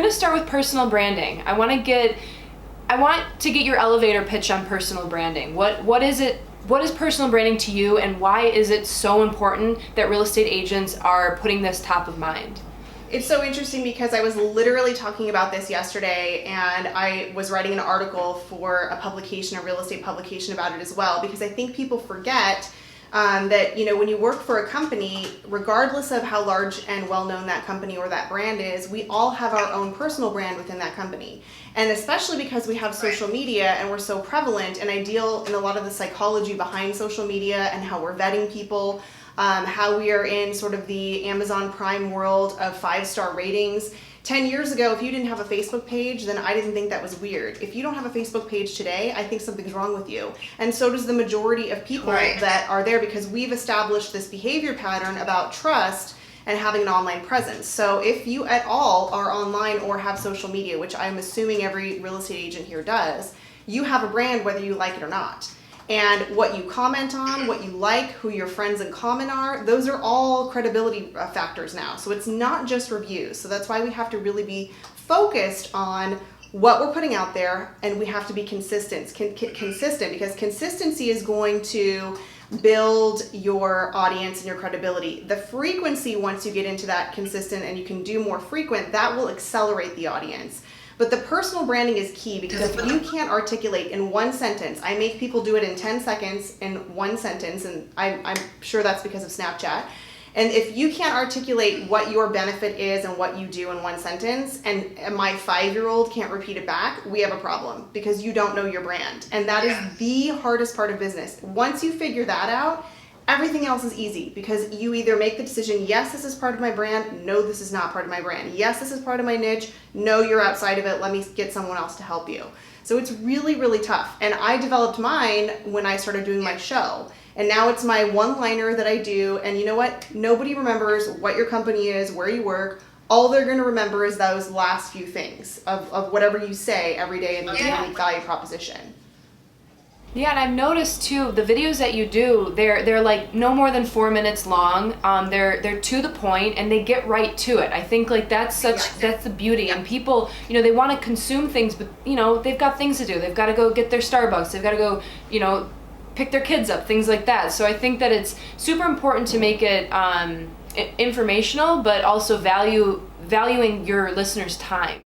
to start with personal branding. I want to get your elevator pitch on personal branding. What is it? What is personal branding to you, and why is it so important that real estate agents are putting this top of mind? It's so interesting because I was literally talking about this yesterday, and I was writing an article for a publication, a real estate publication, about it as well, because I think people forget that, you know, when you work for a company, regardless of how large and well-known that company or that brand is, we all have our own personal brand within that company. And especially because we have social media and we're so prevalent, and I deal in a lot of the psychology behind social media and how we're vetting people, how we are in sort of the Amazon Prime world of 5-star ratings. 10 years ago, if you didn't have a Facebook page, then I didn't think that was weird. If you don't have a Facebook page today, I think something's wrong with you. And so does the majority of people that are there, because we've established this behavior pattern about trust and having an online presence. So if you at all are online or have social media, which I'm assuming every real estate agent here does, you have a brand whether you like it or not. And what you comment on, what you like, who your friends in common are, those are all credibility factors now. So it's not just reviews. So that's why we have to really be focused on what we're putting out there, and we have to be consistent because consistency is going to build your audience and your credibility. The frequency, once you get into that consistent and you can do more frequent, that will accelerate the audience. But the personal branding is key, because if you can't articulate in one sentence, I make people do it in 10 seconds in one sentence, and I'm sure that's because of Snapchat. And if you can't articulate what your benefit is and what you do in one sentence, and my 5-year-old can't repeat it back, we have a problem, because you don't know your brand. And that is the hardest part of business. Once you figure that out, everything else is easy, because you either make the decision, yes, this is part of my brand, no, this is not part of my brand. Yes, this is part of my niche, no, you're outside of it, let me get someone else to help you. So it's really, really tough. And I developed mine when I started doing my show. And now it's my one-liner that I do. And you know what? Nobody remembers what your company is, where you work. All they're going to remember is those last few things of whatever you say every day in the unique value proposition. Yeah, and I've noticed too, the videos that you do, they're like no more than 4 minutes long. They're to the point, and they get right to it. I think like that's the beauty. And people, you know, they want to consume things, but you know, they've got things to do. They've got to go get their Starbucks. They've got to go, you know, pick their kids up, things like that. So I think that it's super important to make it informational, but also valuing your listeners' time.